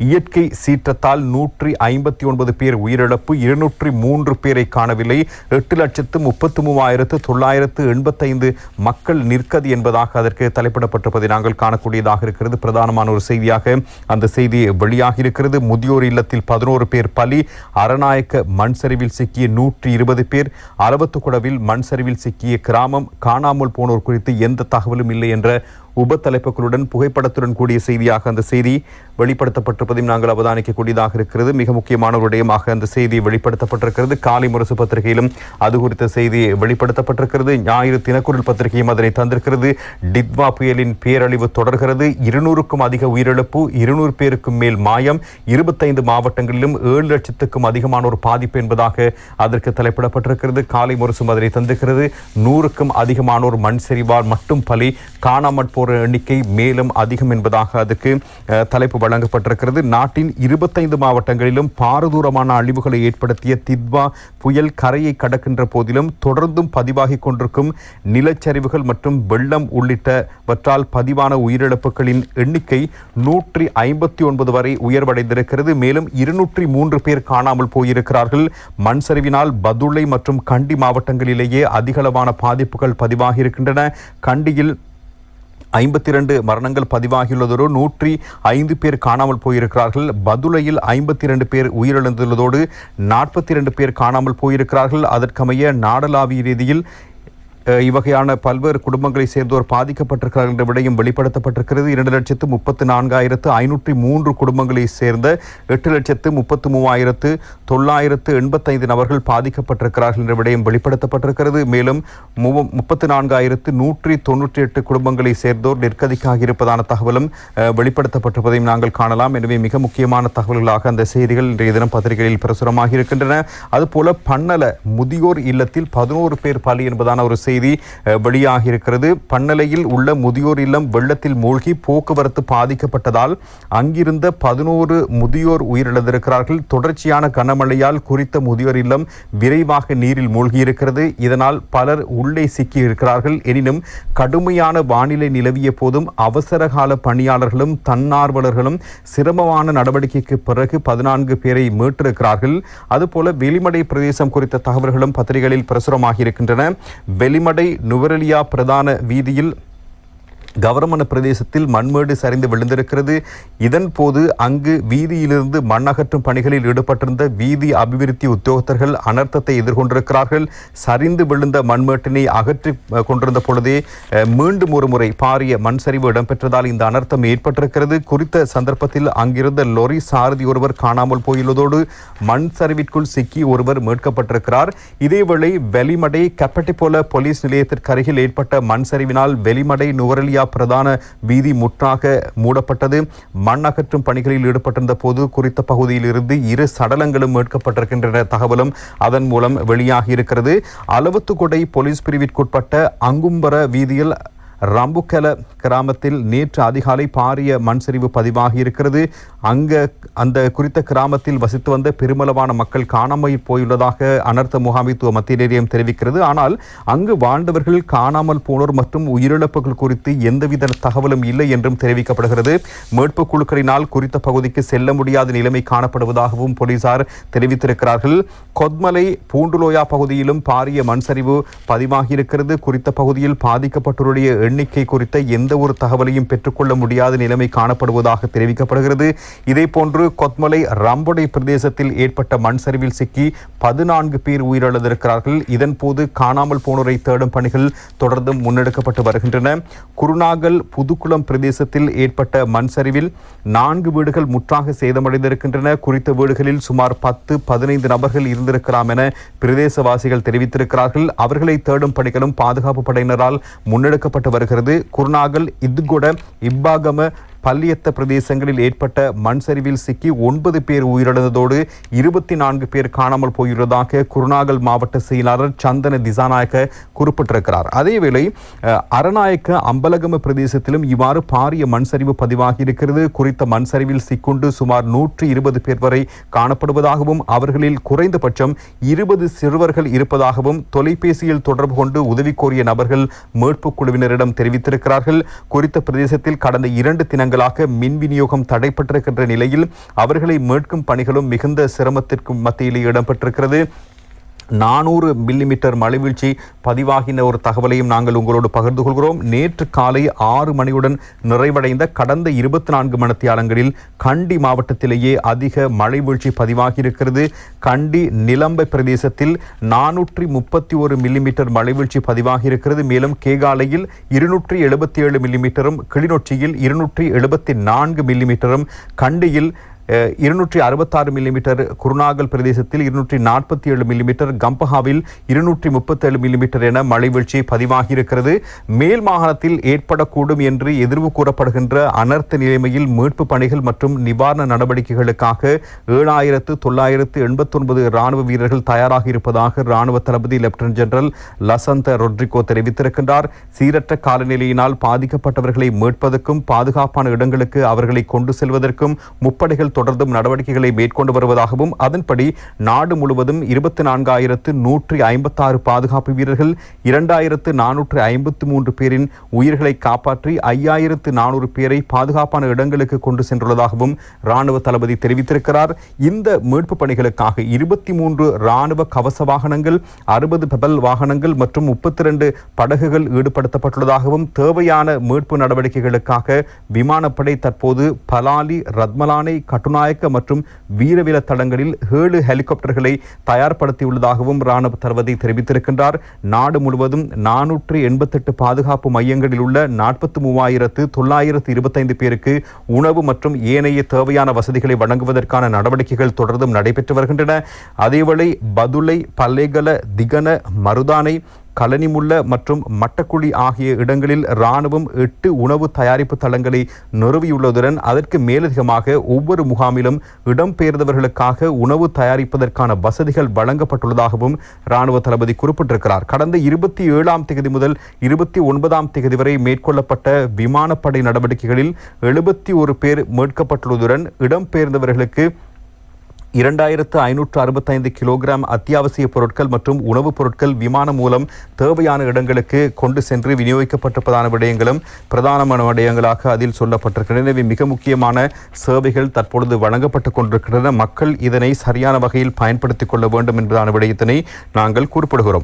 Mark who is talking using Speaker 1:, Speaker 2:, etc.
Speaker 1: இயற்கை சீற்றத்தால் 159 பேர் உயிரிழப்பு, 203 பேரை காணவில்லை, 8,33,985 மக்கள் நிற்கதி என்பதாக அதற்கு தலைப்பிடப்பட்டிருப்பதை நாங்கள் காணக்கூடியதாக இருக்கிறது. பிரதானமான ஒரு செய்தியாக அந்த செய்தி வெளியாகி இருக்கிறது. முதியோர் இல்லத்தில் 11 பேர் பலி, அரநாயக்க மண் சரிவில் சிக்கிய 120 பேர், அரவத்துக்குடவில் மண் சரிவில் சிக்கிய கிராமம், காணாமல் போனோர் குறித்து எந்த தகவலும் இல்லை என்ற உபத்தலைப்புகளுடன் புகைப்படத்துடன் கூடிய செய்தியாக அந்த செய்தி வெளிப்படுத்தப்பட்டிருப்பதையும் நாங்கள் அவதானிக்கக்கூடியதாக இருக்கிறது. மிக முக்கியமான ஒரு விடயமாக அந்த செய்தி வெளிப்படுத்தப்பட்டிருக்கிறது. காலை முரசு பத்திரிகையிலும் அது குறித்த செய்தி வெளிப்படுத்தப்பட்டிருக்கிறது. ஞாயிறு தினக்குரல் பத்திரிகையும் அதனை தந்திருக்கிறது. டித்வா புயலின் பேரழிவு தொடர்கிறது, 200க்கும் அதிக உயிரிழப்பு, 200 பேருக்கும் மேல் மாயம், 25 மாவட்டங்களிலும் 7 லட்சத்துக்கும் அதிகமானோர் பாதிப்பு என்பதாக அதற்கு தலைப்பிடப்பட்டிருக்கிறது. காலை முரசும் அதனை தந்திருக்கிறது. 100க்கும் அதிகமானோர் மண் சரிவால் மட்டும் பலி, காணாமற் போற எண்ணிக்கை மேலும் அதிகம் என்பதாக அதுக்கு தலைப்பு வழங்கப்பட்டிருக்கிறது. நாட்டின் 25 மாவட்டங்களிலும் பாரதூரமான அழிவுகளை ஏற்படுத்திய தித்வா புயல் கரையை கடக்கின்ற போதிலும் தொடர்ந்தும் பதிவாகி கொண்டிருக்கும் நிலச்சரிவுகள் மற்றும் வெள்ளம் உள்ளிட்டவற்றால் பதிவான உயிரிழப்புகளின் எண்ணிக்கை 159 வரை உயர்வடைந்திருக்கிறது. மேலும் 203 பேர் காணாமல் போயிருக்கிறார்கள். மண் சரிவினால் பதுளை மற்றும் கண்டி மாவட்டங்களிலேயே அதிகளவான பாதிப்புகள் பதிவாகி இருக்கின்றன. கண்டியில் 52 மரணங்கள் பதிவாகியுள்ளதோடு 105 பேர் காணாமல் போயிருக்கிறார்கள். பதுளையில் 52 பேர் உயிரிழந்துள்ளதோடு 42 பேர் காணாமல் போயிருக்கிறார்கள். அதற்கமைய நாடளாவிய ரீதியில் இவ்வகையான பல்வேறு குடும்பங்களை சேர்ந்தோர் பாதிக்கப்பட்டிருக்கிறார்கள் என்ற விடயம் வெளிப்படுத்தப்பட்டிருக்கிறது. 2,34,503 குடும்பங்களை சேர்ந்த 8,33,985 நபர்கள் பாதிக்கப்பட்டிருக்கிறார்கள் என்ற விடயம் வெளிப்படுத்தப்பட்டிருக்கிறது. மேலும் 34,198 குடும்பங்களை சேர்ந்தோர் நெற்கதிக்காக இருப்பதான தகவலும் வெளிப்படுத்தப்பட்டிருப்பதையும் நாங்கள் காணலாம். எனவே மிக முக்கியமான தகவல்களாக அந்த செய்திகள் இன்றைய தினம் பத்திரிகைகளில் பிரசுரமாக இருக்கின்றன. அதுபோல பன்னல முதியோர் இல்லத்தில் 11 பேர் பலி என்பதான ஒரு செய்தி வெளியாகி இருக்கிறது. பன்னலையில் உள்ள முதியோர் இல்லம் வெள்ளத்தில் மூழ்கி போக்குவரத்து பாதிக்கப்பட்டதால் அங்கிருந்த 11 முதியோர் உயிரிழந்திருக்கிறார்கள். தொடர்ச்சியான கனமழையால் குறித்த முதியோர் இல்லம் விரைவாக நீரில் மூழ்கியிருக்கிறது. இதனால் பலர் உள்ளே சிக்கி இருக்கிறார்கள். எனினும் கடுமையான வானிலை நிலவிய போதும் அவசரகால பணியாளர்களும் தன்னார்வலர்களும் சிரமமான நடவடிக்கைக்கு பிறகு 14 பேரை மீட்டிருக்கிறார்கள். அதுபோல வெளிமடை பிரதேசம் குறித்த தகவல்களும் பத்திரிகைகளில் பிரசுரமாகி இருக்கின்றன. வெளிமடை நுவரெலியா பிரதான வீதியில் கவரமன பிரதேசத்தில் மண்மேடு சரிந்து விழுந்திருக்கிறது. இதன் போது அங்கு வீதியிலிருந்து மண் அகற்றும் பணிகளில் ஈடுபட்டிருந்த வீதி அபிவிருத்தி உத்தியோகத்தர்கள் அனர்த்தத்தை எதிர்கொண்டிருக்கிறார்கள். சரிந்து விழுந்த மண்மேட்டினை அகற்றி கொண்டிருந்த பொழுதே மீண்டும் ஒரு முறை பாரிய மண் சரிவு இடம்பெற்றதால் இந்த அனர்த்தம் ஏற்பட்டிருக்கிறது. குறித்த சந்தர்ப்பத்தில் அங்கிருந்த லொரி சாரதி ஒருவர் காணாமல் போயுள்ளதோடு மண் சரிவிற்குள் சிக்கி ஒருவர் மீட்கப்பட்டிருக்கிறார். இதேவேளை வெளிமடை கப்பட்டிப்போல போலீஸ் நிலையத்திற்கு அருகில் ஏற்பட்ட மண் சரிவினால் வெளிமடை நுவரெலியா பிரதான வீதி முற்றாக மூடப்பட்டது. மண் அகற்றும் பணிகளில் ஈடுபட்டிருந்த போது குறித்த பகுதியில் இருந்து 2 சடலங்களும் மீட்கப்பட்டிருக்கின்றன தகவலும் அதன் மூலம் வெளியாகி இருக்கிறது. அளவத்துக்கொடை போலீஸ் பிரிவிற்குட்பட்ட அங்கும்பர வீதியில் ரம்புக்கல கிராமத்தில் நேற்று அதிகாலை பாரிய மண் சரிவு பதிவாகி இருக்கிறது. அந்த குறித்த கிராமத்தில் வசித்து வந்த பெருமளவான மக்கள் காணாமல் போயுள்ளதாக அனர்த்த முகாமைத்துவ மத்திய நிலையம் தெரிவிக்கிறது. ஆனால் அங்கு வாழ்ந்தவர்கள் காணாமல் போனோர் மற்றும் உயிரிழப்புகள் குறித்து எந்தவித தகவலும் இல்லை என்றும் தெரிவிக்கப்படுகிறது. மீட்பு குழுக்களினால் குறித்த பகுதிக்கு செல்ல முடியாத நிலைமை காணப்படுவதாகவும் போலீசார் தெரிவித்திருக்கிறார்கள். கொத்மலை பூண்டுலோயா பகுதியிலும் பாரிய மண் சரிவு பதிவாகி இருக்கிறது. குறித்த பகுதியில் பாதிக்கப்பட்டோருடைய எண்ணிக்கை குறித்த எந்த ஒரு தகவலையும் பெற்றுக்கொள்ள முடியாத நிலைமை காணப்படுவதாக தெரிவிக்கப்படுகிறது. இதே போன்று கொத்மலை ரம்பொடை பிரதேசத்தில் ஏற்பட்ட மண் சரிவில் சிக்கி 14 பேர் உயிரிழந்திருக்கிறார்கள். இதன் போது காணாமல் போனோரை தேடும் பணிகள் தொடர்ந்து முன்னெடுக்கப்பட்டு வருகின்றன. குருநாகல் புதுக்குளம் பிரதேசத்தில் ஏற்பட்ட மண் சரிவில் 4 வீடுகள் முற்றாக சேதமடைந்திருக்கின்றன. குறித்த வீடுகளில் சுமார் 10-15 நபர்கள் இருந்திருக்கலாம் என பிரதேசவாசிகள் தெரிவித்திருக்கிறார்கள். அவர்களை தேடும் பணிகளும் பாதுகாப்பு படையினரால் முன்னெடுக்கப்பட்டு வருகிறது. குருநாகல் இத்துகொட இப்பாகம பல்லியத்த பிரதேசங்களில் ஏற்பட்ட மண் சரிவில் சிக்கி 9 பேர் உயிரிழந்ததோடு 24 பேர் காணாமல் போயுள்ளதாக குருநாகல் மாவட்ட செயலாளர் சந்தன திசாநாயக்க குறிப்பிட்டிருக்கிறார். அதேவேளை அரநாயக்க அம்பலகம பிரதேசத்திலும் இவ்வாறு பாரிய மண் சரிவு பதிவாகி இருக்கிறது. குறித்த மண் சரிவில் சிக்குண்டு சுமார் 120 பேர் வரை காணப்படுவதாகவும் அவர்களில் குறைந்தபட்சம் 20 சிறுவர்கள் இருப்பதாகவும் தொலைபேசியில் தொடர்பு கொண்டு உதவி கோரிய நபர்கள் மீட்புக் குழுவினரிடம் தெரிவித்திருக்கிறார்கள். குறித்த பிரதேசத்தில் கடந்த 2 தினங்கள் தினங்களாக மின் விநியோகம் தடைப்பட்டிருக்கின்ற நிலையில் அவர்களை மீட்கும் பணிகளும் மிகுந்த சிரமத்திற்கு மத்தியில் இடம்பெற்றிருக்கிறது. 400 மில்லிமீட்டர் மழைவீழ்ச்சி பதிவாகின ஒரு தகவலையும் நாங்கள் உங்களோடு பகிர்ந்து கொள்கிறோம். நேற்று காலை 6 மணியுடன் நிறைவடைந்த கடந்த 24 மணித்தியாலங்களில் கண்டி மாவட்டத்திலேயே அதிக மழைவீழ்ச்சி பதிவாகியிருக்கிறது. கண்டி நிலம்பை பிரதேசத்தில் 431 மில்லிமீட்டர் மழைவீழ்ச்சி பதிவாகியிருக்கிறது. மேலும் கேகாலையில் 277 மில்லிமீட்டரும், கிளிநொச்சியில் 274 மில்லிமீட்டரும், கண்டியில் 266 மில்லிமீட்டர், குருநாகல் பிரதேசத்தில் 247 மில்லிமீட்டர், கம்பஹாவில் 237 மில்லிமீட்டர் என மழைவீழ்ச்சி பதிவாகியிருக்கிறது. மேல் மாகாணத்தில் ஏற்படக்கூடும் என்று எதிர்வு கூறப்படுகின்ற அனர்த்த நிலைமையில் மீட்பு பணிகள் மற்றும் நிவாரண நடவடிக்கைகளுக்காக 7,989 ராணுவ வீரர்கள் தயாராக இருப்பதாக ராணுவ தளபதி லெப்டினன்ட் ஜெனரல் லசந்த ரொட்ரிகோ தெரிவித்திருக்கின்றார். சீரற்ற காலநிலையினால் பாதிக்கப்பட்டவர்களை மீட்பதற்கும் பாதுகாப்பான இடங்களுக்கு அவர்களை கொண்டு செல்வதற்கும் முப்படைகள் தொடர்ந்தும் நடவடிக்கைகளை மேற்கொண்டு வருவதாகவும், அதன்படி நாடு முழுவதும் 24,156 பாதுகாப்பு வீரர்கள் 2,453 பேரின் உயிர்களை காப்பாற்றி 5,400 பேரை பாதுகாப்பான இடங்களுக்கு கொண்டு சென்றுள்ளதாகவும் ராணுவ தளபதி தெரிவித்திருக்கிறார். இந்த மீட்பு பணிகளுக்காக 23 ராணுவ கவச வாகனங்கள், 60 பெபல் வாகனங்கள் மற்றும் 32 படகுகள் ஈடுபடுத்தப்பட்டுள்ளதாகவும், தேவையான மீட்பு நடவடிக்கைகளுக்காக விமானப்படை தற்போது பலாலி, ரத்மலானை, கட்டுநாயக்க மற்றும் வீரவில தளங்களில் 7 ஹெலிகாப்டர்களை தயார்படுத்தியுள்ளதாகவும் ராணுவ தளபதி தெரிவித்திருக்கின்றார். நாடு முழுவதும் 488 பாதுகாப்பு மையங்களில் உள்ள 43,925 பேருக்கு உணவு மற்றும் ஏனைய தேவையான வசதிகளை வழங்குவதற்கான நடவடிக்கைகள் தொடர்ந்தும் நடைபெற்று வருகின்றன. அதேவேளை பதுளை, பல்லேகல, திகன, மருதானை, கலனிமுல்ல மற்றும் மட்டக்குழி ஆகிய இடங்களில் ராணுவம் 8 உணவு தயாரிப்பு தளங்களை நிறுவியுள்ளதுடன் அதற்கு மேலதிகமாக ஒவ்வொரு முகாமிலும் இடம்பெயர்ந்தவர்களுக்காக உணவு தயாரிப்பதற்கான வசதிகள் வழங்கப்பட்டுள்ளதாகவும் ராணுவ தளபதி குறிப்பிட்டிருக்கிறார். கடந்த 27ஆம் தேதி முதல் 29ஆம் தேதி வரை மேற்கொள்ளப்பட்ட விமானப்படை நடவடிக்கைகளில் 71 பேர் மீட்கப்பட்டுள்ளதுடன் இடம்பெயர்ந்தவர்களுக்கு 2,565 கிலோகிராம் அத்தியாவசிய பொருட்கள் மற்றும் உணவுப் பொருட்கள் விமானம் மூலம் தேவையான இடங்களுக்கு கொண்டு சென்று விநியோகிக்கப்பட்டிருப்பதான விடயங்களும் பிரதானமான விடயங்களாக அதில் சொல்லப்பட்டிருக்கின்றன. எனவே மிக முக்கியமான சேவைகள் தற்பொழுது வழங்கப்பட்டுக் கொண்டிருக்கின்றன. மக்கள் இதனை சரியான வகையில் பயன்படுத்திக் கொள்ள வேண்டும் என்பதான விடயத்தினை நாங்கள் குறிப்பிடுகிறோம்.